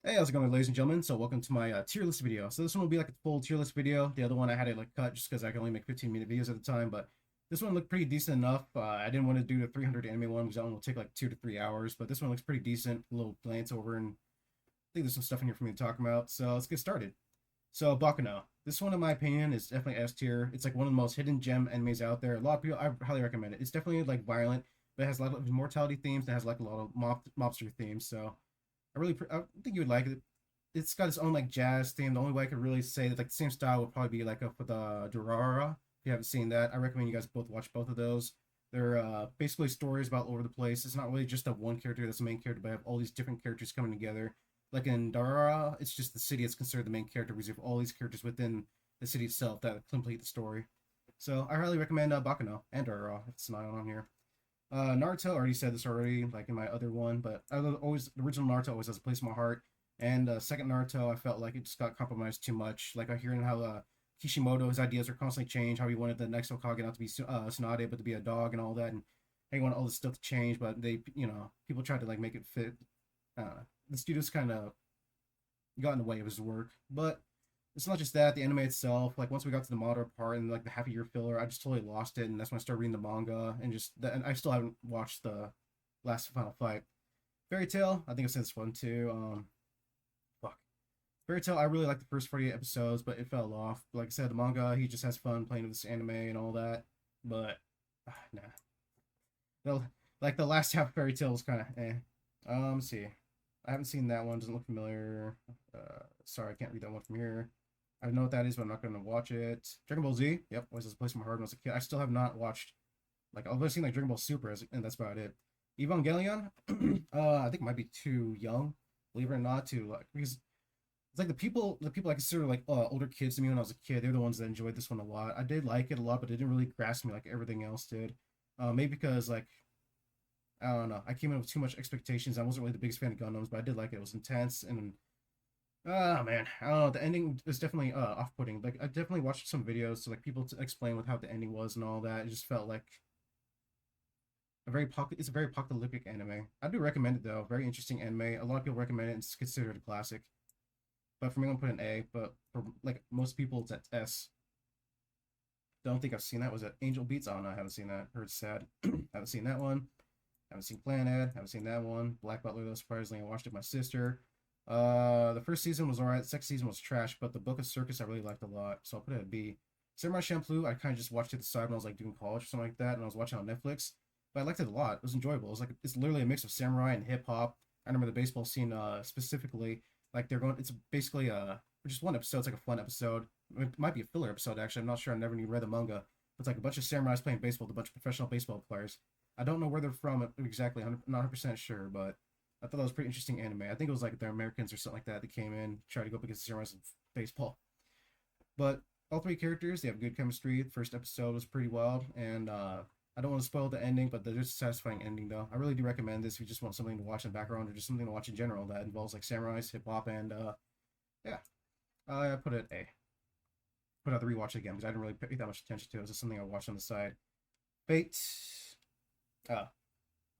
Hey, how's it going, ladies and gentlemen? So welcome to my tier list video. So this one will be like a full tier list video. The other one I had to like cut just because I can only make 15-minute videos at a time. But this one looked pretty decent enough. I didn't want to do the 300 anime one because that one will take like 2 to 3 hours. But this one looks pretty decent. A little glance over, and I think there's some stuff in here for me to talk about. So let's get started. So Bakuno. This one, in my opinion, is definitely S tier. It's like one of the most hidden gem animes out there. A lot of people, I highly recommend it. It's definitely like violent, but it has a lot of mortality themes. It has like a lot of mobster themes. So I think you would like it. It's got its own like jazz theme. The only way I could really say that like the same style would probably be like for the Durara. If you haven't seen that, I recommend you guys both watch both of those. They're basically stories about all over the place. It's not really just a one character that's the main character, but I have all these different characters coming together. Like in Durara, it's just the city that's considered the main character. We have all these characters within the city itself that complete the story. So I highly recommend Bakuno and Durara if it's not on here. Naruto, I already said this already, like in my other one, but I always the original Naruto always has a place in my heart. And second Naruto, I felt like it just got compromised too much. Like I hearing how Kishimoto, his ideas are constantly changed. How he wanted the next Hokage not to be Tsunade, but to be a dog and all that, and he wanted all this stuff to change. But they, people tried to like make it fit. The studios kind of got in the way of his work. But it's not just that. The anime itself, like once we got to the modern part and like the half a year filler, I just totally lost it, and that's when I started reading the manga and and I still haven't watched the last final fight. Fairy Tail, I think I said this one too. Fuck. Fairy Tail, I really like the first 48 episodes, but it fell off. Like I said, the manga, he just has fun playing with this anime and all that. But nah, the, like the last half of Fairy Tail was kind of eh. Let's see. I haven't seen that one. Doesn't look familiar. Sorry, I can't read that one from here. I know what that is, but I'm not gonna watch it. Dragon Ball Z. Yep, always has a place in my heart when I was a kid. I still have not watched. Like I've only seen like Dragon Ball Super, and that's about it. Evangelion. I think it might be too young, believe it or not, to like because it's like the people I consider like older kids to me when I was a kid. They're the ones that enjoyed this one a lot. I did like it a lot, but it didn't really grasp me like everything else did. Maybe because like I don't know, I came in with too much expectations. I wasn't really the biggest fan of Gundams, but I did like it. It was intense and man, I don't know. The ending is definitely off-putting. Like I definitely watched some videos to like people to explain with how the ending was and all that. It just felt like it's a very apocalyptic anime. I do recommend it though. Very interesting anime. A lot of people recommend it and it's considered a classic. But for me, I'm gonna put an A. But for like most people, it's at S. Don't think I've seen that. Was it Angel Beats? Oh no, I haven't seen that. Heard it's sad. Haven't seen that one. Haven't seen Planet. Haven't seen that one. Black Butler though, surprisingly, I watched it with my sister. The first season was alright. The second season was trash, but the Book of Circus I really liked a lot, so I'll put it at B. Samurai Champloo, I kind of just watched it at the side when I was like doing college or something like that, and I was watching on Netflix. But I liked it a lot. It was enjoyable. It was like it's literally a mix of samurai and hip hop. I remember the baseball scene specifically. Like they're going. It's basically just one episode. It's like a fun episode. It might be a filler episode actually. I'm not sure. I never even read the manga. It's like a bunch of samurais playing baseball with a bunch of professional baseball players. I don't know where they're from exactly. I'm not 100% sure, but I thought that was pretty interesting anime. I think it was like the Americans or something like that that came in, tried to go up against the samurais in baseball. But all three characters, they have good chemistry. The first episode was pretty wild, and I don't want to spoil the ending, but there's a satisfying ending though. I really do recommend this if you just want something to watch in the background or just something to watch in general that involves like samurais, hip hop, and yeah. I put it A. Put out the rewatch again because I didn't really pay that much attention to it. It was just something I watched on the side. Fate. Uh,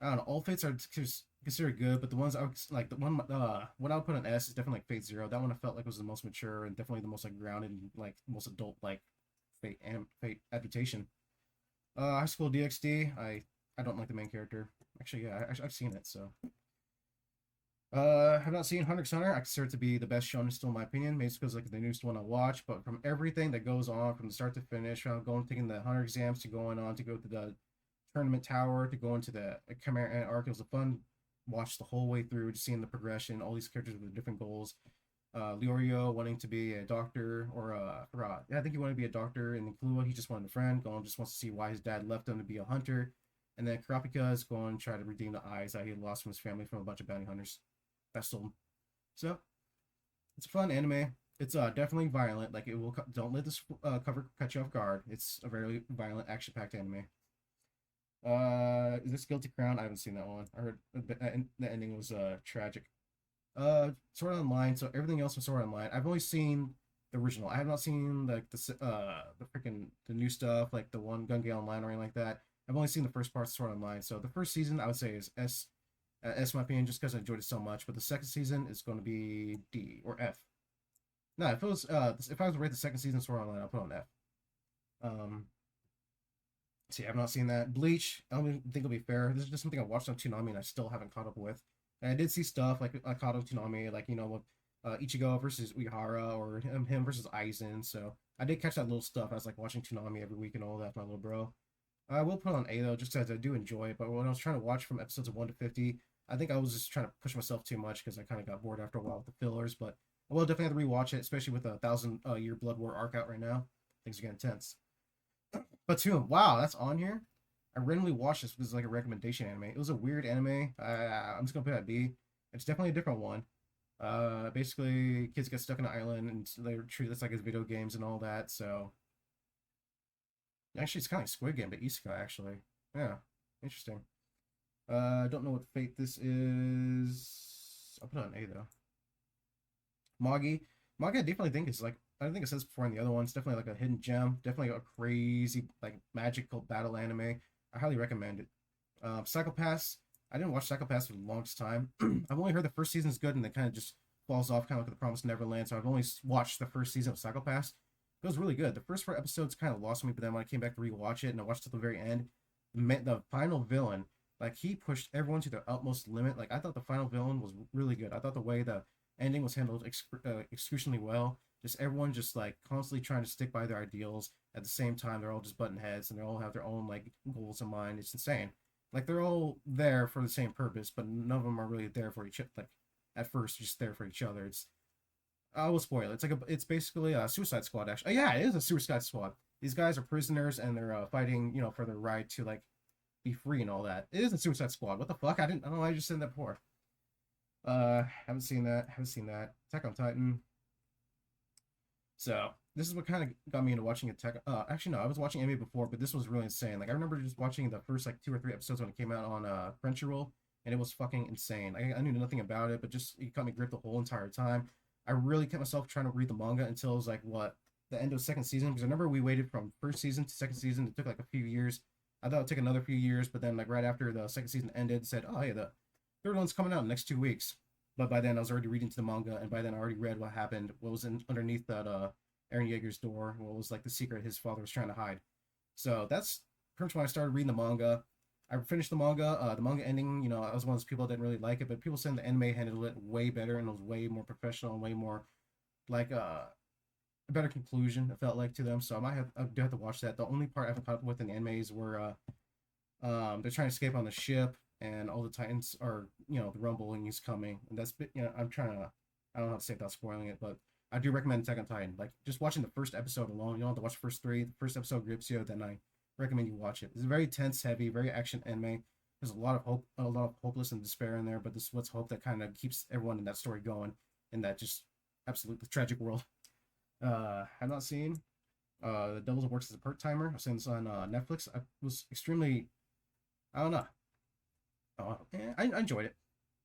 I don't know. All fates are considered good, but the ones I was like the one what I would put on S is definitely like Fate Zero. That one I felt like was the most mature and definitely the most like grounded and like most adult like Fate adaptation. High School DxD. I don't like the main character. Actually, yeah, I've seen it. So have not seen Hunter x Hunter. I consider it to be the best shonen still in my opinion. Maybe it's because like the newest one I watch, but from everything that goes on from the start to finish, from going taking the Hunter exams to going on to go to the tournament tower to go into the Chimera arc. It was a fun watch the whole way through, just seeing the progression, all these characters with different goals. Leorio wanting to be a doctor, or yeah, I think he wanted to be a doctor, and then Kahlua, he just wanted a friend. Gon just wants to see why his dad left him to be a hunter, and then Kurapika is going to try to redeem the eyes that he had lost from his family from a bunch of bounty hunters that stole him. So it's a fun anime. It's definitely violent. Like it will. Don't let this cover cut you off guard. It's a very violent, action-packed anime. Is this Guilty Crown? I haven't seen that one. I heard the ending was tragic. Sword Art Online. So everything else was Sword Art Online. I've only seen the original. I have not seen like the freaking the new stuff like the one Gun Gale Online or anything like that. I've only seen the first part of Sword Art Online. So the first season I would say is That's my opinion, just because I enjoyed it so much. But the second season is going to be D or F. No, if it was if I was to rate the second season of Sword Art Online, I'll put on F. Um, see, I've not seen that. Bleach, I don't think it'll be fair. This is just something I watched on Toonami and I still haven't caught up with. And I did see stuff like I caught on Toonami, like with Ichigo versus Uehara or him versus Aizen. So I did catch that little stuff. I was like watching Toonami every week and all that, my little bro. I will put on A though, just because I do enjoy it. But when I was trying to watch from episodes of 1 to 50, I think I was just trying to push myself too much because I kind of got bored after a while with the fillers. But I will definitely have to rewatch it, especially with a 1,000 year Blood War arc out right now. Things are getting intense. But Tomb, wow, that's on here. I randomly watched this because like a recommendation anime. It was a weird anime. I'm just gonna put it at B. It's definitely a different one. Basically, kids get stuck in an island and they're treated this like as video games and all that. So, actually, it's kind of like Squid Game, but Isekai actually. Yeah, interesting. I don't know what fate this is. I'll put it on A though. Magi. Magi, I definitely think it's like I think it says before in the other ones. Definitely like a hidden gem. Definitely a crazy like magical battle anime. I highly recommend it. Psycho-Pass. I didn't watch Psycho-Pass for the longest time. I've only heard the first season is good and then kind of just falls off, kind of like The Promised Neverland. So I've only watched the first season of Psycho-Pass. It was really good. The first 4 episodes kind of lost me, but then when I came back to rewatch it and I watched to the very end, the final villain, like he pushed everyone to their utmost limit. Like I thought the final villain was really good. I thought the way the ending was handled excruciatingly well. Just everyone just like constantly trying to stick by their ideals. At the same time, they're all just button heads and they all have their own like goals in mind. It's insane. Like they're all there for the same purpose, but none of them are really there for each other. Like at first, just there for each other. It's I will spoil it. It's basically a Suicide Squad. Actually, yeah, it is a Suicide Squad. These guys are prisoners and they're fighting, for their right to like be free and all that. It is a Suicide Squad. What the fuck? I don't know why I just said that before. Haven't seen that. Haven't seen that. Attack on Titan. So this is what kind of got me into watching Attack. Actually no, I was watching anime before, but this was really insane. Like I remember just watching the first like 2 or 3 episodes when it came out on Crunchyroll, and it was fucking insane. I knew nothing about it, but just it got me gripped the whole entire time. I really kept myself trying to read the manga until it was like what the end of the second season, because I remember we waited from first season to second season. It took like a few years. I thought it'd take another few years, but then like right after the second season ended, it said, "Oh yeah, the third one's coming out in the next 2 weeks." But by then I was already reading to the manga, and by then I already read what happened, what was underneath that Aaron Yeager's door, what was like the secret his father was trying to hide. So that's pretty much when I started reading the manga. I finished the manga. The manga ending, I was one of those people that didn't really like it, but people saying the anime handled it way better and it was way more professional and way more like a better conclusion. It felt like to them, so I do have to watch that. The only part I haven't caught up with in the anime is where they're trying to escape on the ship and all the Titans are the rumbling is coming, and that's I'm trying to I don't know how to say it without spoiling it, but I do recommend Attack on Titan. Like just watching the first episode alone, you don't have to watch the first three. The first episode grips you, then I recommend you watch it. It's very tense, heavy, very action anime. There's a lot of hope, a lot of hopeless and despair in there, but this is what's hope that kind of keeps everyone in that story going in that just absolutely tragic world. I've not seen The Devil's Works as a Part Timer. I've seen this on Netflix. I was extremely, I don't know. I enjoyed it.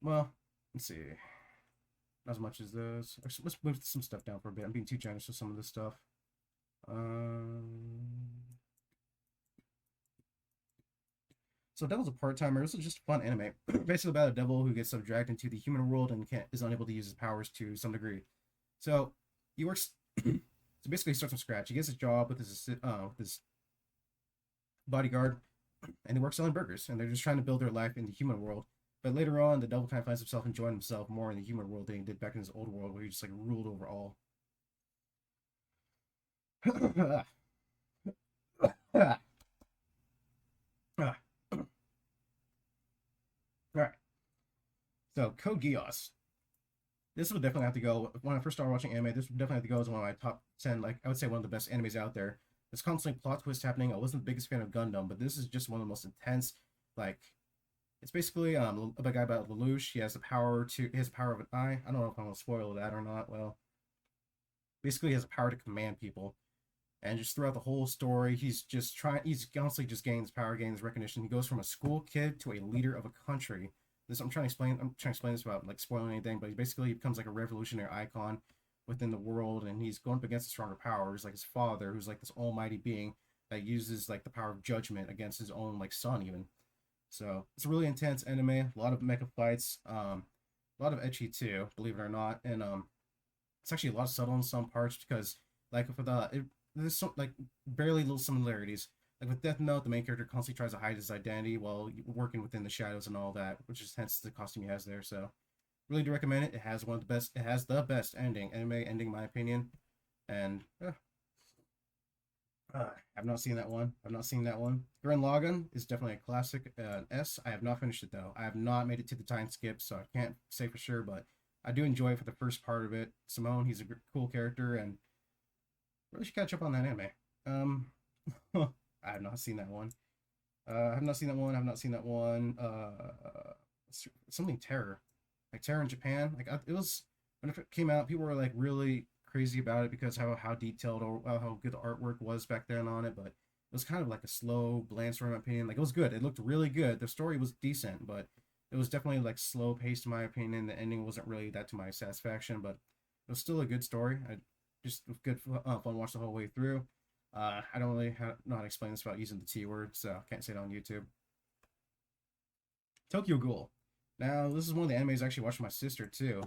Well, let's see. Not as much as this. Let's move some stuff down for a bit. I'm being too generous with some of this stuff. So Devil's a part-timer. This is just a fun anime. Basically about a devil who gets subjected into the human world and is unable to use his powers to some degree. So he works. So basically, he starts from scratch. He gets a job with his bodyguard, and they work selling burgers. And they're just trying to build their life in the human world. But later on, the devil kind of finds himself enjoying himself more in the human world than he did back in his old world, where he just like ruled over all. Alright. So, Code Geass. This would definitely have to go. When I first started watching anime, this would definitely have to go as one of my top 10. Like, I would say one of the best animes out there. There's constantly plot twists happening. I wasn't the biggest fan of Gundam, but this is just one of the most intense. Like, it's basically a guy about Lelouch. He has the power of an eye. I don't know if I'm gonna spoil that or not. Well, basically, he has the power to command people. And just throughout the whole story, he's constantly just gaining his power, gaining his recognition. He goes from a school kid to a leader of a country. I'm trying to explain this without like spoiling anything, but he basically becomes like a revolutionary icon within the world, and he's going up against a stronger powers, like his father, who's like this almighty being that uses like the power of judgment against his own like son even. So it's a really intense anime. A lot of mecha fights. A lot of ecchi too, believe it or not, and it's actually a lot subtle in some parts because like for there's some like barely little similarities. Like with Death Note, the main character constantly tries to hide his identity while working within the shadows and all that, which is hence the costume he has there. So really do recommend it. It has one of the best. It has the best anime ending, in my opinion. And I've not seen that one. I've not seen that one. Gurren Lagann is definitely a classic. S. I have not finished it though. I have not made it to the time skip, so I can't say for sure. But I do enjoy it for the first part of it. Simone, he's a cool character, and really should catch up on that anime. Um, I have not seen that one. I have not seen that one. I have not seen that one. Something Terror, like Terror in Japan. Like it was when it came out, people were like really crazy about it because how detailed or how good the artwork was back then on it. But it was kind of like a slow, bland story in my opinion. Like it was good. It looked really good. The story was decent, but it was definitely like slow paced in my opinion. The ending wasn't really that to my satisfaction, but it was still a good story. I just good fun watch the whole way through. I don't really know how to explain this without using the T word, so I can't say it on YouTube. Tokyo Ghoul. Now, this is one of the animes I actually watched with my sister too.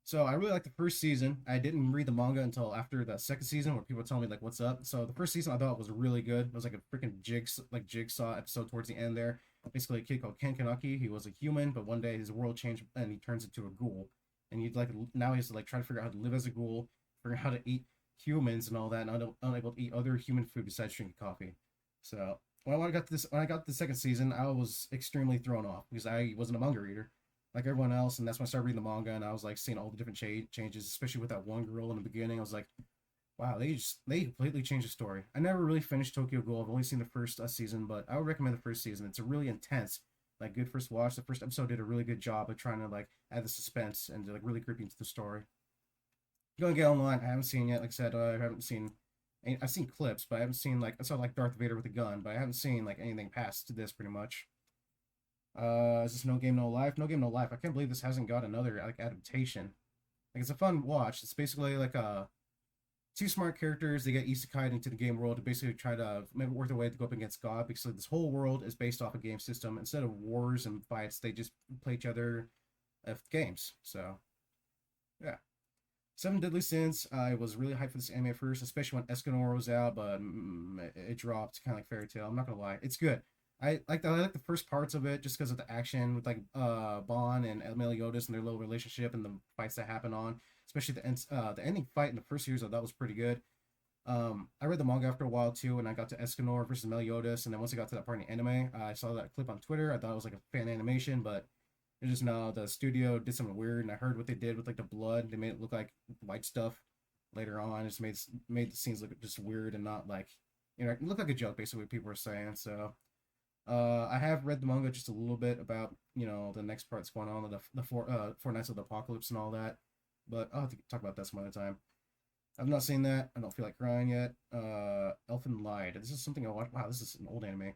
So I really liked the first season. I didn't read the manga until after the second season, where people were telling me like what's up. So the first season I thought was really good. It was like a freaking jigsaw episode towards the end there. Basically, a kid called Ken Kanaki. He was a human, but one day his world changed and he turns into a ghoul. And he like now he has to like try to figure out how to live as a ghoul, figure out how to eat humans and all that, and unable to eat other human food besides drinking coffee. So when I got the second season, I was extremely thrown off because I wasn't a manga reader like everyone else, and that's when I started reading the manga, and I was like seeing all the different changes, especially with that one girl in the beginning. I was like, wow, they completely changed the story. I never really finished Tokyo Ghoul. I've only seen the first season, but I would recommend the first season. It's a really intense, like good first watch. The first episode did a really good job of trying to like add the suspense and like really creepy into the story. Gonna get online. I haven't seen yet. Like I said, I haven't seen. I've seen clips, but I haven't seen like I saw like Darth Vader with a gun, but I haven't seen like anything past this pretty much. Is this No Game No Life? No Game No Life. I can't believe this hasn't got another like adaptation. Like it's a fun watch. It's basically like two smart characters. They get isekai into the game world to basically try to work their way to go up against God. Because this whole world is based off a game system. Instead of wars and fights, they just play each other with games. So yeah. Seven Deadly Sins. I was really hyped for this anime at first, especially when Escanor was out, but it dropped kind of like Fairy Tail. I'm not gonna lie, it's good. I like the first parts of it just because of the action with like Bon and Meliodas and their little relationship and the fights that happen on, especially the ending fight in the first series. I thought was pretty good. I read the manga after a while too, and I got to Escanor versus Meliodas, and then once I got to that part in the anime, I saw that clip on Twitter. I thought it was like a fan animation, but it just no, the studio did something weird, and I heard what they did with like the blood. They made it look like white stuff later on. It just made the scenes look just weird and not like it looked like a joke basically what people were saying. So I have read the manga just a little bit about the next part's going on, the four nights of the apocalypse and all that, but I'll have to talk about that some other time. I've not seen that. I don't feel like crying yet. Elfen Lied. This is something I watched. Wow, this is an old anime.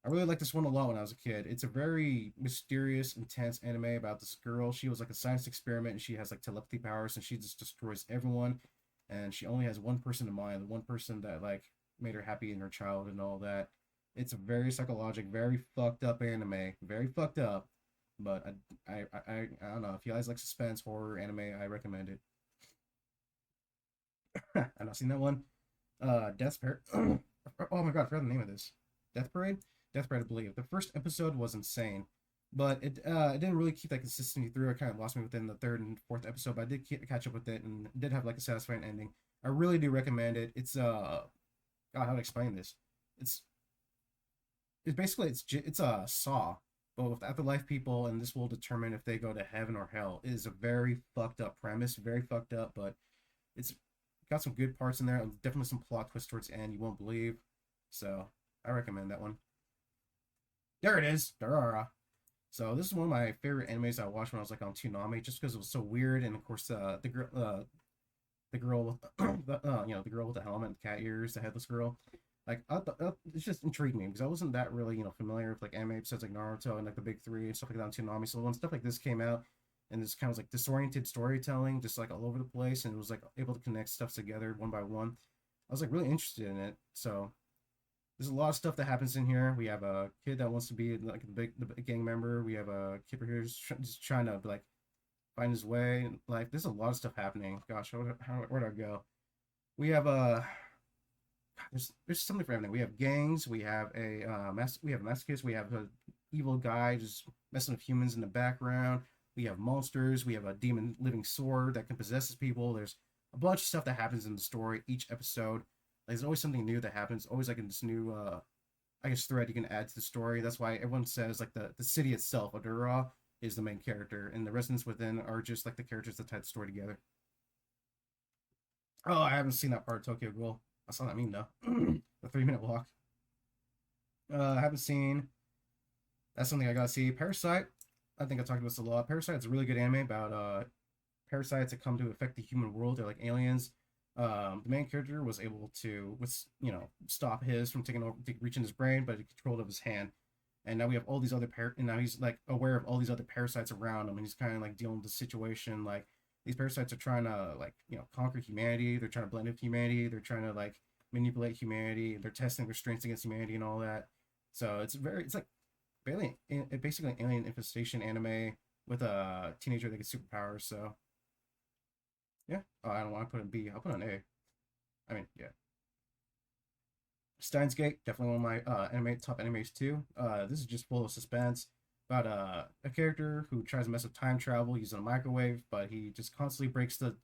I really liked this one a lot when I was a kid. It's a very mysterious, intense anime about this girl. She was like a science experiment, and she has like telepathy powers, and she just destroys everyone. And she only has one person in mind, the one person that like made her happy in her childhood and all that. It's a very psychological, very fucked up anime. Very fucked up. But I don't know if you guys like suspense horror anime, I recommend it. I've not seen that one. Death Parade. Oh my god, I forgot the name of this. Death Parade. Death Parade, I believe. The first episode was insane, but it didn't really keep that consistency through. It kind of lost me within the third and fourth episode, but I did catch up with it and did have like a satisfying ending. I really do recommend it. It's God, how to explain this? It's it's basically it's a Saw, but with afterlife people, and this will determine if they go to heaven or hell. It is a very fucked up premise, very fucked up, but it's got some good parts in there, and definitely some plot twists towards the end you won't believe. So I recommend that one. There it is. Darara. So this is one of my favorite animes I watched when I was like on Toonami, just because it was so weird, and of course the girl with the girl with the helmet, and the cat ears, the headless girl. Like it just intrigued me because I wasn't that really familiar with like anime episodes like Naruto and like the big three and stuff like that on Toonami. So when stuff like this came out, and this kind of was like disoriented storytelling, just like all over the place, and it was like able to connect stuff together one by one. I was like really interested in it. So There's a lot of stuff that happens in here. We have a kid that wants to be like the big gang member. We have a kid here who's just trying to like find his way in life. There's a lot of stuff happening. Gosh, where do I go? We have a there's something for everything. We have gangs. We have we have masochists. We have a evil guy just messing with humans in the background. We have monsters. We have a demon living sword that can possess people. There's a bunch of stuff that happens in the story each episode. There's always something new that happens. Always like in this new I guess thread you can add to the story. That's why everyone says like the city itself, Adura, is the main character, and the residents within are just like the characters that tie the story together. Oh, I haven't seen that part of Tokyo Ghoul. I saw that meme though. The 3 minute walk. I haven't seen. That's something I gotta see. Parasite. I think I talked about this a lot. Parasite's a really good anime about parasites that come to affect the human world. They're like aliens. The main character was able to, stop his from taking over, reaching his brain, but he controlled of his hand. And now we have all these and now he's like aware of all these other parasites around him, and he's kind of like dealing with the situation. Like these parasites are trying to conquer humanity. They're trying to blend with humanity. They're trying to like manipulate humanity. They're testing their strengths against humanity and all that. So it's like basically an alien infestation anime with a teenager that gets superpowers. So yeah. Oh, I don't want to put a B. I'll put an A. I mean, yeah. Steins Gate, definitely one of my top animes too. This is just full of suspense about a character who tries to mess with time travel using a microwave, but he just constantly breaks the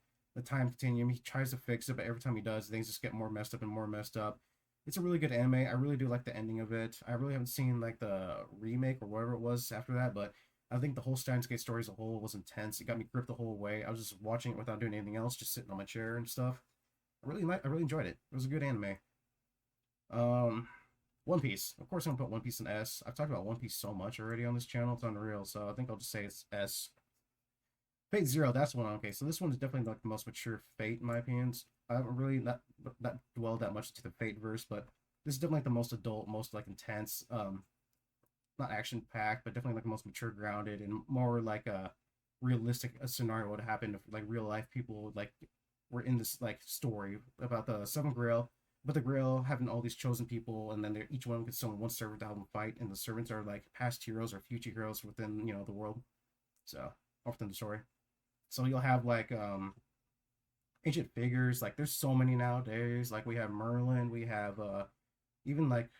time continuum. He tries to fix it, but every time he does, things just get more messed up and more messed up. It's a really good anime. I really do like the ending of it. I really haven't seen like the remake or whatever it was after that, but I think the whole Steins Gate story as a whole was intense. It got me gripped the whole way. I was just watching it without doing anything else, just sitting on my chair and stuff. I really enjoyed it. It was a good anime. Um, One Piece. Of course, I'm gonna put One Piece in S. I've talked about One Piece so much already on this channel. It's unreal. So I think I'll just say it's S. Fate Zero. That's one. Okay, so this one is definitely like the most mature Fate in my opinions. I haven't really not dwelled that much into the Fate verse, but this is definitely like the most adult, most like intense. Not action packed, but definitely like the most mature, grounded, and more like a realistic scenario would happen if like real life people like were in this like story about the Seven Grail, but the Grail having all these chosen people, and then each one gets someone one servant to help them fight, and the servants are like past heroes or future heroes within the world, so or within the story. So you'll have like ancient figures. Like there's so many nowadays. Like we have Merlin, we have even like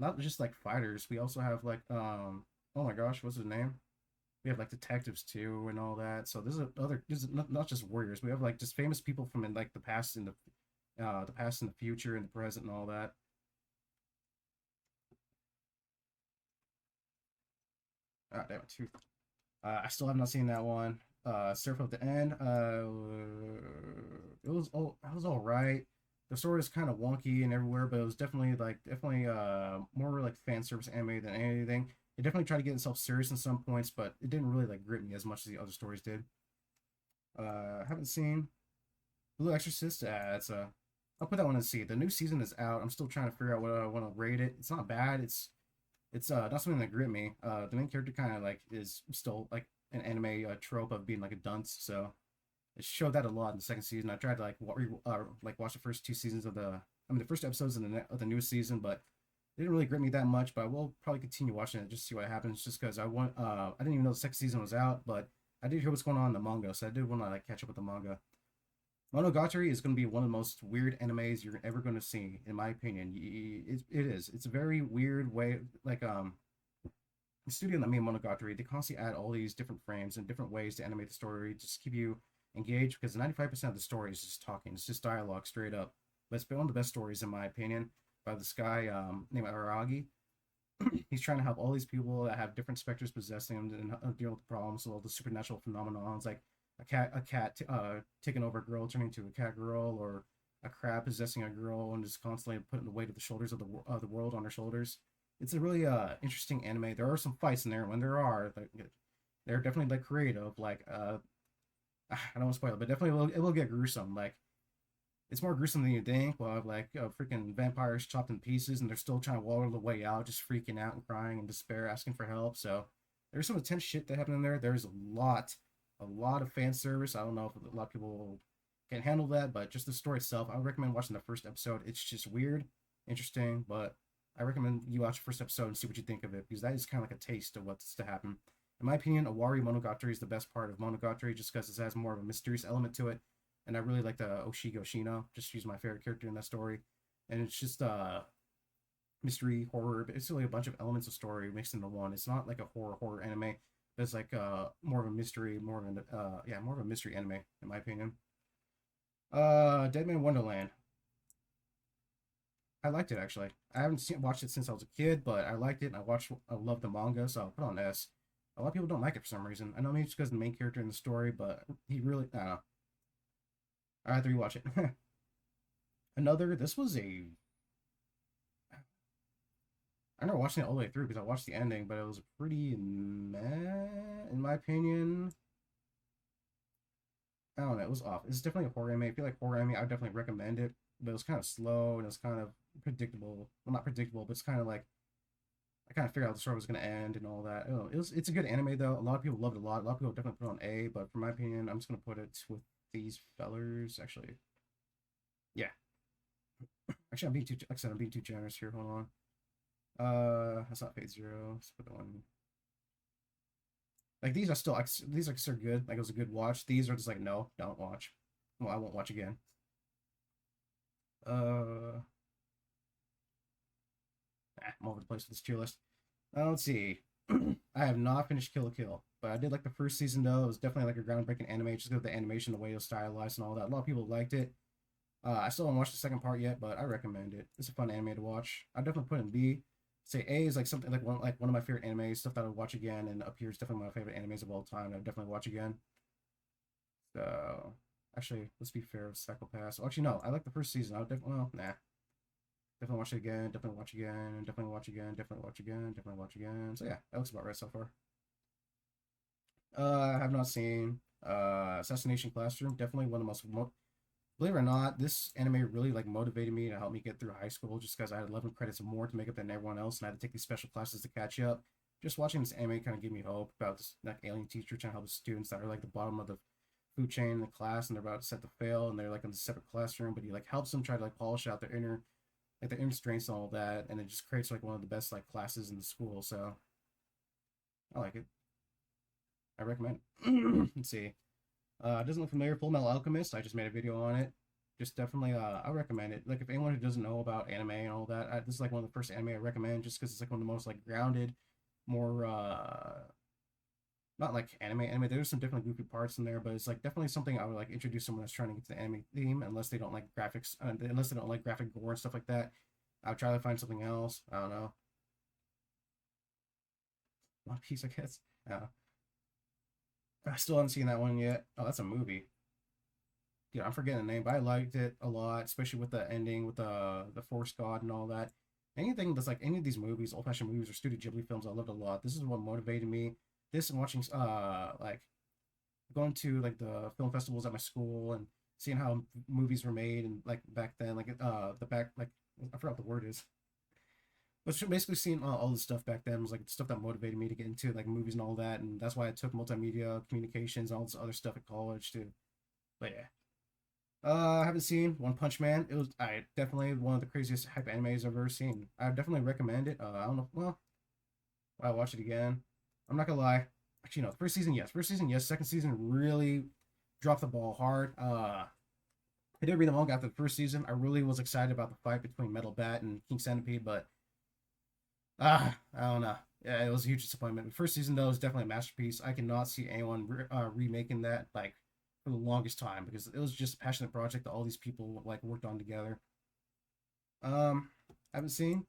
not just like fighters. We also have like oh my gosh, what's his name? We have like detectives too and all that. So this is not just warriors. We have like just famous people from in like the past and the past and the future and the present and all that. Ah, damn it, tooth. I still have not seen that one. Surf of the End. It was all right. The story is kind of wonky and everywhere, but it was definitely more like fan service anime than anything. It definitely tried to get itself serious in some points, but it didn't really like grip me as much as the other stories did. Haven't seen Blue Exorcist. I'll put that one in C. The new season is out. I'm still trying to figure out what I want to rate it. It's not bad. It's not something that gripped me. The main character kind of like is still like an anime trope of being like a dunce, so it showed that a lot in the second season. I tried to like watch the first 2 seasons of the first episodes of the newest season, but it didn't really grip me that much. But I will probably continue watching it just to see what happens. Just because I didn't even know the second season was out, but I did hear what's going on in the manga, so I did want to like catch up with the manga. Monogatari is going to be one of the most weird animes you're ever going to see, in my opinion. It is. It's a very weird way. Like the studio that made Monogatari, they constantly add all these different frames and different ways to animate the story, just keep you engaged. Because 95% of the story is just talking. It's just dialogue straight up. But it's been one of the best stories in my opinion by this guy named Aragi. He's trying to help all these people that have different specters possessing them and deal with the problems, all the supernatural phenomena. It's like a cat taking over a girl, turning into a cat girl, or a crab possessing a girl and just constantly putting the weight of the shoulders of the world on her shoulders. It's a really interesting anime. There are some fights in there. When there are, like, they're definitely like creative. Like I don't want to spoil it, but definitely it will get gruesome. Like it's more gruesome than you think. We'll have like freaking vampires chopped in pieces, and they're still trying to water the way out, just freaking out and crying in despair, asking for help. So there's some intense shit that happened in there. There's a lot of fan service. I don't know if a lot of people can handle that, but just the story itself, I would recommend watching the first episode. It's just weird, interesting, but I recommend you watch the first episode and see what you think of it, because that is kind of like a taste of what's to happen. In my opinion, Owari Monogatari is the best part of Monogatari, just because it has more of a mysterious element to it, and I really like the Oshigo Shino. Just she's my favorite character in that story, and it's just mystery horror, basically a bunch of elements of story mixed into one. It's not like a horror anime. It's like more of a mystery, more of an more of a mystery anime in my opinion. Dead Man Wonderland. I liked it actually. I haven't watched it since I was a kid, but I liked it. I love the manga, so I'll put on S. A lot of people don't like it for some reason. I know maybe it's because of the main character in the story, but he really, I don't know. I have to rewatch it. Another, this was a, I never watched it all the way through because I watched the ending, but it was pretty meh, in my opinion. I don't know, it was off. It's definitely a horror anime. If you like horror anime, I would definitely recommend it. But it was kind of slow and it was kind of predictable. Well, not predictable, but it's kind of like I kind of figured out the story was going to end and all that. Oh, it's a good anime though. A lot of people loved it a lot. A lot of people definitely put it on A, but for my opinion, I'm just gonna put it with these fellers. Actually, yeah. Actually, I'm being too like I said, I'm being too generous here. Hold on. That's not Fate Zero. Let's put the one. Like these are still these are good. Like it was a good watch. These are just like no, don't watch. Well, I won't watch again. Uh, I'm all over the place with this tier list. Let's see. I have not finished Kill la Kill, but I did like the first season though. It was definitely like a groundbreaking anime, just with the animation, the way it was stylized, and all that. A lot of people liked it. I still haven't watched the second part yet, but I recommend it. It's a fun anime to watch. I definitely put in B. Say A is like something like one of my favorite animes, stuff that I would watch again, and up here is definitely my favorite animes of all time. I'd definitely watch again. So actually, let's be fair with Psycho-Pass. Actually, no, I like the first season. I would definitely nah. Definitely watch it again. Definitely watch again. Definitely watch again. Definitely watch again. Definitely watch again. So yeah, that looks about right so far. I have not seen Assassination Classroom. Definitely one of the most believe it or not, this anime really like motivated me to help me get through high school just because I had 11 credits more to make up than everyone else and I had to take these special classes to catch up. Just watching this anime kind of gave me hope about this like alien teacher trying to help the students that are like the bottom of the food chain in the class and they're about to set to fail and they're like in a separate classroom, but he like helps them try to like polish out their inner strengths and all that, and it just creates like one of the best like classes in the school. So I like it. I recommend it. Let's see. It doesn't look familiar. Full Metal Alchemist. I just made a video on it. Just definitely, I recommend it. Like if anyone who doesn't know about anime and all that, this is like one of the first anime I recommend, just because it's like one of the most like grounded, more not like anime. There's some different goofy parts in there, but it's like definitely something I would like introduce someone that's trying to get to the anime theme, unless they don't like graphics, unless they don't like graphic gore and stuff like that. I'll try to find something else. I don't know. One Piece, I guess. I still haven't seen that one yet. Oh, that's a movie. Yeah, I'm forgetting the name, but I liked it a lot, especially with the ending with the Force God and all that. Anything that's like any of these movies, old fashioned movies or Studio Ghibli films, I loved a lot. This is what motivated me. This and watching like going to like the film festivals at my school and seeing how movies were made and like back then, like the back like I forgot what the word is. But basically seeing all the stuff back then was like stuff that motivated me to get into like movies and all that, and that's why I took multimedia communications and all this other stuff at college too. But yeah. I haven't seen One Punch Man. It was I definitely one of the craziest hype animes I've ever seen. I definitely recommend it. I don't know. Well, I'll watch it again. I'm not gonna lie. Actually, no. First season, yes. First season, yes. Second season really dropped the ball hard. I did read the manga after the first season. I really was excited about the fight between Metal Bat and King Centipede, but I don't know. Yeah, it was a huge disappointment. The first season though was definitely a masterpiece. I cannot see anyone remaking that like for the longest time because it was just a passionate project that all these people like worked on together. I haven't seen.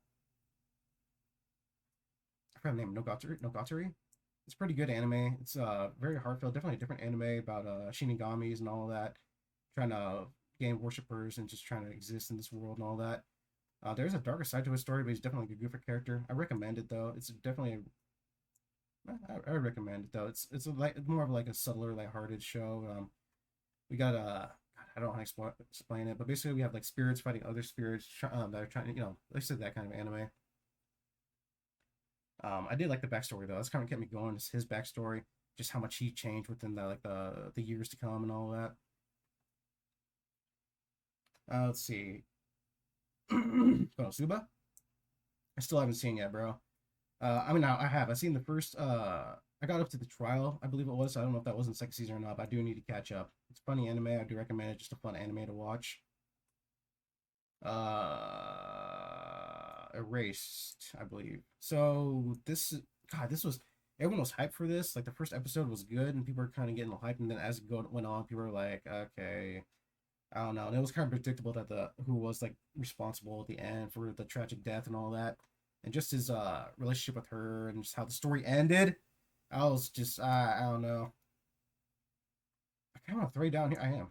I forgot the name. Nogatari. It's pretty good anime. It's very heartfelt. Definitely a different anime about shinigamis and all that, trying to gain worshippers and just trying to exist in this world and all that. There's a darker side to his story, but he's definitely like a good for character. I recommend it though. It's definitely I recommend it though. It's a, like more of like a subtler, lighthearted show. We got I don't know how to explain it, but basically we have like spirits fighting other spirits that are trying to like I said that kind of anime. I did like the backstory though. That's kind of kept me going. Is his backstory, just how much he changed within the years to come and all that. Let's see. Konosuba. I still haven't seen yet, bro. I mean, I have. I seen the first. I got up to the trial, I believe it was. I don't know if that was in second season or not, but I do need to catch up. It's funny anime. I do recommend it. Just a fun anime to watch. Erased, I believe. So this is God. This was everyone was hyped for this. Like the first episode was good, and people were kind of getting hyped. And then as went on, people were like, okay, I don't know. And it was kind of predictable that the who was like responsible at the end for the tragic death and all that, and just his relationship with her and just how the story ended. I was just I don't know. I kind of want to throw you down here. I am.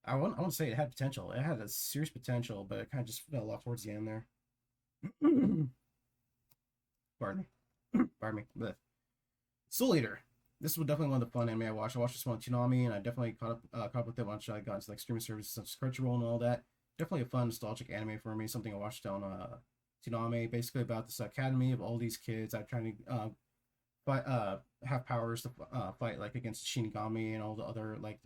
I want to say it had potential. It had a serious potential, but it kind of just fell off towards the end there. Pardon me. Pardon me. But Soul Eater. This was definitely one of the fun anime I watched. I watched this one on Toonami, and I definitely caught up with it once I got into like streaming services such as Crunchyroll and all that. Definitely a fun, nostalgic anime for me. Something I watched on Toonami, basically about this academy of all these kids that are trying to fight, have powers to fight like against Shinigami and all the other like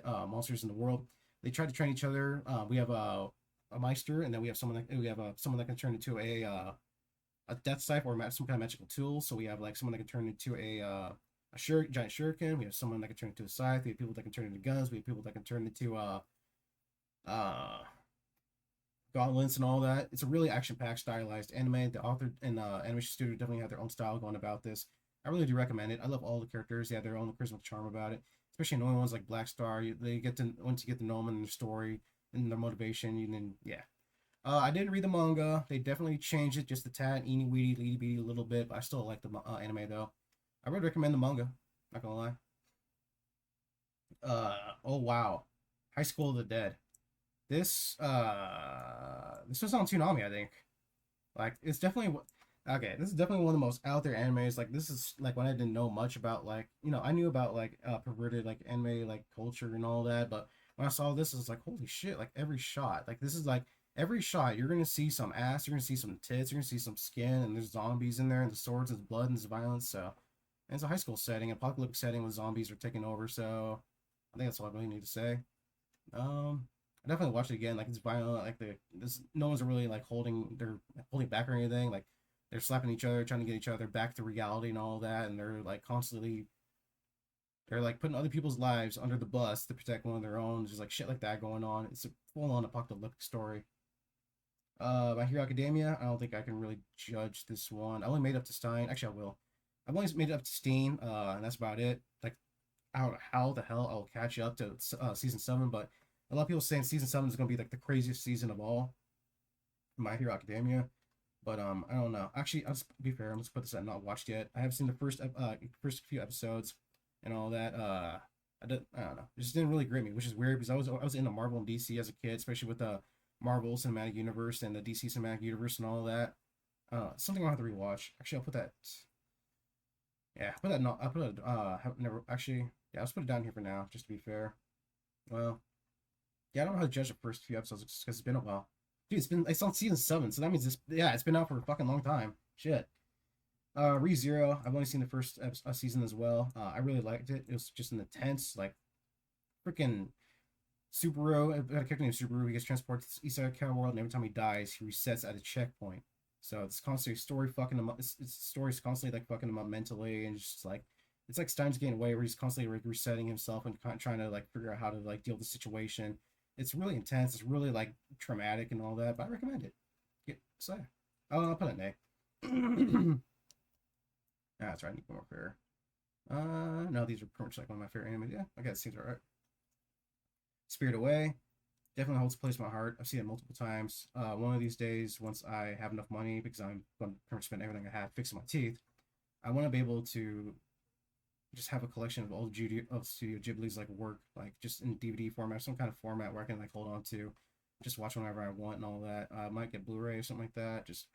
monsters in the world. They try to train each other. We have a Meister, and then we have someone that can turn into a death scythe or some kind of magical tool. So we have like someone that can turn into giant shuriken. We have someone that can turn into a scythe. We have people that can turn into guns. We have people that can turn into uh gauntlets and all that. It's a really action-packed, stylized anime. The author and animation studio definitely have their own style going about this. I really do recommend it. I love all the characters. They have their own charisma charm about it. Especially knowing ones like Black Star. They get to once you get to know them and their story and their motivation, you then yeah. I didn't read the manga. They definitely changed it just a tad, eeny weedy, leedy beady a little bit, but I still like the anime though. I would recommend the manga. Not gonna lie. Oh wow, High School of the Dead. This was on Toonami, I think. Like it's definitely okay. This is definitely one of the most out there animes. Like this is like when I didn't know much about like I knew about like perverted like anime like culture and all that, but when I saw this, I was like holy shit! Like every shot, like this is like every shot you're gonna see some ass, you're gonna see some tits, you're gonna see some skin, and there's zombies in there, and the swords, and the blood, and the violence. So and it's a high school setting, apocalyptic setting with zombies are taking over. So I think that's all I really need to say. I definitely watch it again. Like it's violent. Like this, no one's really like holding back or anything. Like they're slapping each other, trying to get each other back to reality and all that, and they're like putting other people's lives under the bus to protect one of their own. Just like shit like that going on. It's a full on apocalyptic story. My Hero Academia. I don't think I can really judge this one. I only made up to Stein. Actually, I will. I've only made it up to Steen, and that's about it. Like, I don't know how the hell I'll catch up to season 7, but a lot of people saying season 7 is gonna be like the craziest season of all. My Hero Academia, but I don't know. Actually, I'll just be fair. I'm just put this at not watched yet. I have seen the first few episodes and all that. I don't know. It just didn't really grip me, which is weird because I was into Marvel and DC as a kid, especially with the Marvel Cinematic Universe and the DC Cinematic Universe and all that. Something I'll have to rewatch. Actually, I'll put that. Yeah, put that. No, I'll put it. Have never actually. Yeah, let's put it down here for now, just to be fair. Well, yeah, I don't know how to judge the first few episodes because it's been a while. Dude, it's on season 7, so that means it's been out for a fucking long time. Shit. ReZero, I've only seen the first season as well. I really liked it. It was just an intense, like freaking Subaru. I got a character named Subaru. He gets transported to the East Side World, and every time he dies, he resets at a checkpoint. So it's constantly story fucking him up. It's story's constantly like fucking him up mentally, and just like it's like Steins Gate Away, where he's constantly like resetting himself and trying to like figure out how to like deal with the situation. It's really intense. It's really like traumatic and all that, but I recommend it. Yeah, so I'll put it an A. Ah, that's right. I need more fair. No, these are pretty much like one of my favorite animes. Yeah, I guess it seems alright. Spirit Away definitely holds a place in my heart. I've seen it multiple times. One of these days, once I have enough money, because I'm going to pretty much spend everything I have fixing my teeth, I want to be able to just have a collection of old Studio Ghibli's like work, like just in DVD format, some kind of format where I can like hold on to, just watch whenever I want and all that. I might get Blu-ray or something like that. Just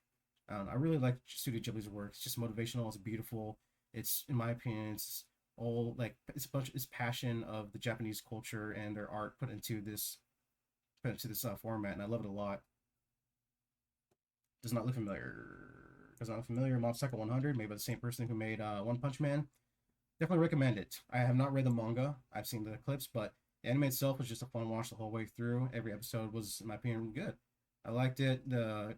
I don't know. I really like Studio Ghibli's work. It's just motivational. It's beautiful. It's in my opinion, it's all like it's passion of the Japanese culture and their art put into this format, and I love it a lot. Does not look familiar. Does not look familiar. Mob Psycho 100, made by the same person who made One Punch Man. Definitely recommend it. I have not read the manga. I've seen the clips, but the anime itself was just a fun watch the whole way through. Every episode was, in my opinion, good. I liked it.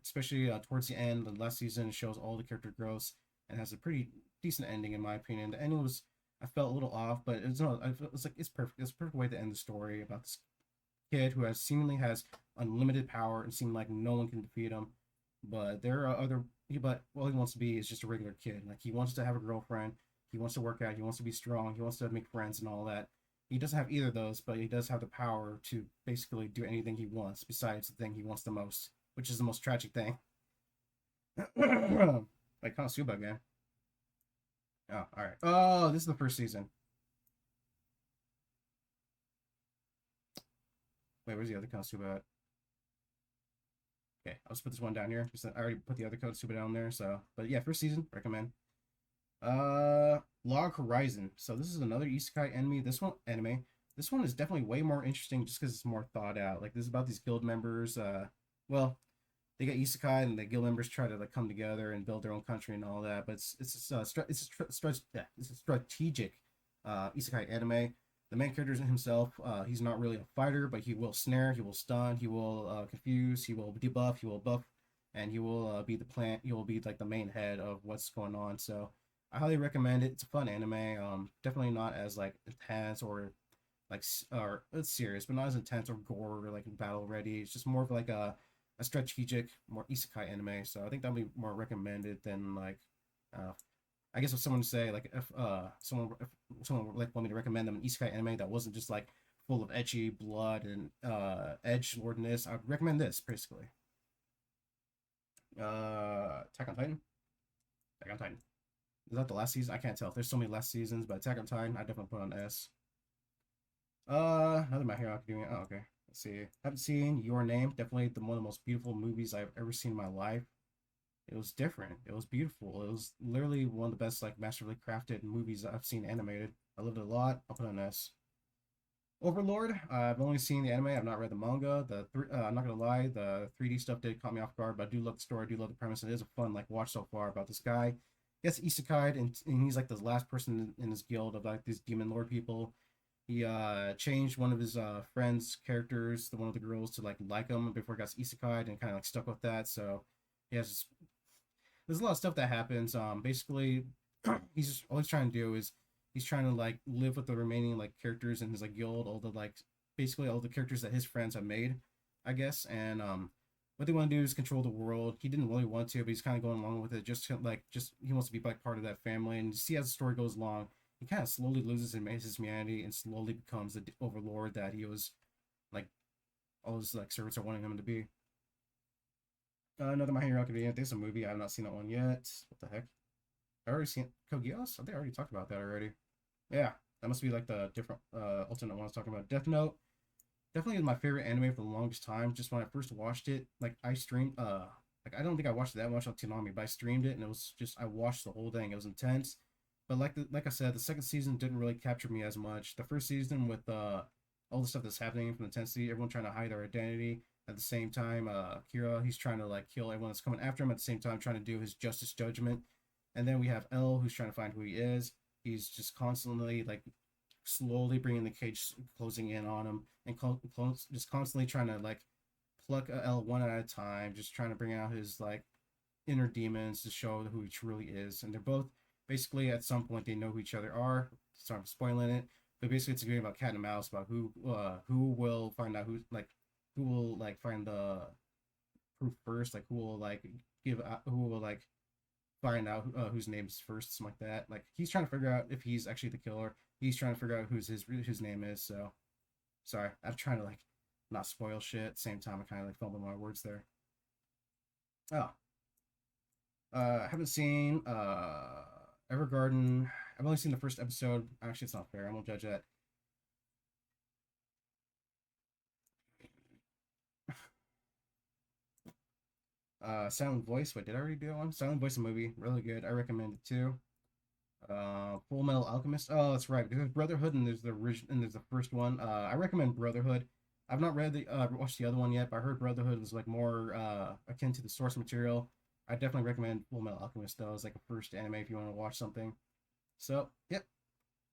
Especially towards the end, the last season it shows all the character growths and has a pretty decent ending in my opinion. The ending was I felt a little off, but it's not. It's like it's perfect. It's a perfect way to end the story about this kid who has seemingly has unlimited power and seems like no one can defeat him. But there are other. But all he wants to be is just a regular kid. Like he wants to have a girlfriend. He wants to work out. He wants to be strong. He wants to make friends and all that. He doesn't have either of those, but he does have the power to basically do anything he wants besides the thing he wants the most, which is the most tragic thing. Like Konosuba again. Oh, all right. Oh, this is the first season. Wait, where's the other Konosuba at? Okay, I'll just put this one down here. I already put the other Konosuba down there. So, but yeah, first season, recommend. Log Horizon. So this is another isekai enemy. This one is definitely way more interesting just because it's more thought out. Like this is about these guild members. Well, they get isekai and the guild members try to like come together and build their own country and all that. But it's a strategic isekai anime. The main character himself, he's not really a fighter, but he will snare, he will stun, he will confuse, he will debuff, he will buff, and he will be the plant. He will be like the main head of what's going on. So I highly recommend it. It's a fun anime. Definitely not as like intense or like or it's serious, but not as intense or gore or like battle ready. It's just more of like a strategic, more isekai anime. So I think that'll be more recommended than like uh, I guess if someone say like if someone would like want me to recommend them an isekai anime that wasn't just like full of ecchi blood and edge lordness, I'd recommend this basically. Attack on Titan. Attack on Titan. Is that the last season? I can't tell. There's so many last seasons, but Attack on Titan, I definitely put on S. Another My Hero Academia. Oh, okay. Let's see. Haven't seen Your Name. Definitely one of the most beautiful movies I've ever seen in my life. It was different. It was beautiful. It was literally one of the best like masterfully crafted movies I've seen animated. I loved it a lot. I'll put on S. Overlord. I've only seen the anime. I've not read the manga. I'm not gonna lie, the 3D stuff did caught me off guard, but I do love the story. I do love the premise. It is a fun like watch so far about this guy. Gets isekai and he's like the last person in his guild of like these demon lord people. He changed one of his friends' characters, the one of the girls, to like him before he got isekai and kind of like stuck with that. So he has this, there's a lot of stuff that happens. Basically, he's just all he's trying to do is he's trying to like live with the remaining like characters in his like guild, all the like basically all the characters that his friends have made, I guess. And what they want to do is control the world. He didn't really want to, but he's kind of going along with it. Just he wants to be like part of that family. And you see as the story goes along, he kind of slowly loses his humanity and slowly becomes the overlord that he was like all his like servants are wanting him to be. Another My Hero Academia. There's a movie. I have not seen that one yet. What the heck? I already seen Code Geass? I think I already talked about that already. Yeah, that must be like the different alternate one I was talking about. Death Note. Definitely my favorite anime for the longest time. Just when I first watched it, like I streamed like I don't think I watched it that much on Toonami, but I streamed it and it was just I watched the whole thing. It was intense. But like I said, the second season didn't really capture me as much. The first season with all the stuff that's happening from intensity, everyone trying to hide their identity. At the same time, Kira, he's trying to like kill everyone that's coming after him. At the same time, trying to do his justice judgment. And then we have L, who's trying to find who he is. He's just constantly like slowly bringing the cage closing in on him and just constantly trying to like pluck L one at a time, just trying to bring out his like inner demons to show who he truly is. And they're both basically at some point they know who each other are. Sorry, I'm spoiling it, but basically it's a game about cat and mouse about who will find out who will like find the proof first, like who will like who will like find out whose name's first, something like that. Like he's trying to figure out if he's actually the killer. He's trying to figure out whose name is. So sorry, I'm trying to like not spoil shit. At the same time, I kind of like fumbling my words there. Oh, I haven't seen Evergarden. I've only seen the first episode. Actually, it's not fair. I won't judge that. Silent Voice. Wait, did I already do that one? Silent Voice, a movie, really good. I recommend it too. Full Metal Alchemist. Oh, that's right. There's Brotherhood and there's the original and there's the first one. I recommend Brotherhood. I've not read the watched the other one yet, but I heard Brotherhood was like more akin to the source material. I definitely recommend Full Metal Alchemist though as like a first anime if you want to watch something. So yep,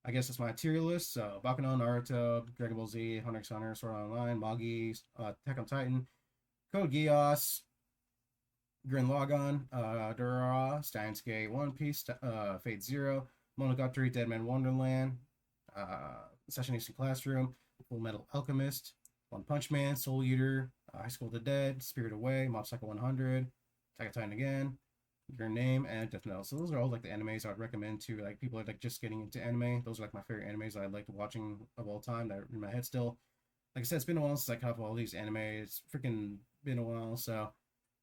I guess that's my tier list. So Bakuno, Naruto, Dragon Ball Z, Hunter x Hunter, Sword Art Online, Magi, Attack on Titan, Code Geass, Gurren Lagann, Durara, Steins Gate, One Piece, Fate Zero, Monogatari, Deadman Wonderland, Assassination Classroom, Full Metal Alchemist, One Punch Man, Soul Eater, High School of the Dead, Spirit Away, Mob Psycho 100, Attack on Titan again, Your Name, and Death Note. So those are all like the animes I'd recommend to like people that are like just getting into anime. Those are like my favorite animes I like watching of all time that are in my head still. Like I said, it's been a while since I caught up all these animes. It's freaking been a while, so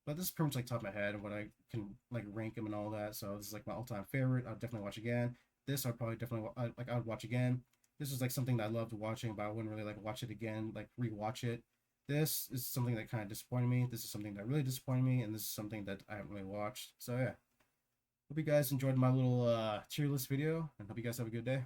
but this is pretty much like top of my head and what I can like rank them and all that. So this is like my all-time favorite. I'll definitely watch again. This I'd probably definitely I would watch again. This is like something that I loved watching, but I wouldn't really like watch it again, like rewatch it. This is something that kind of disappointed me. This is something that really disappointed me, and this is something that I haven't really watched. So yeah, hope you guys enjoyed my little tier list video, and hope you guys have a good day.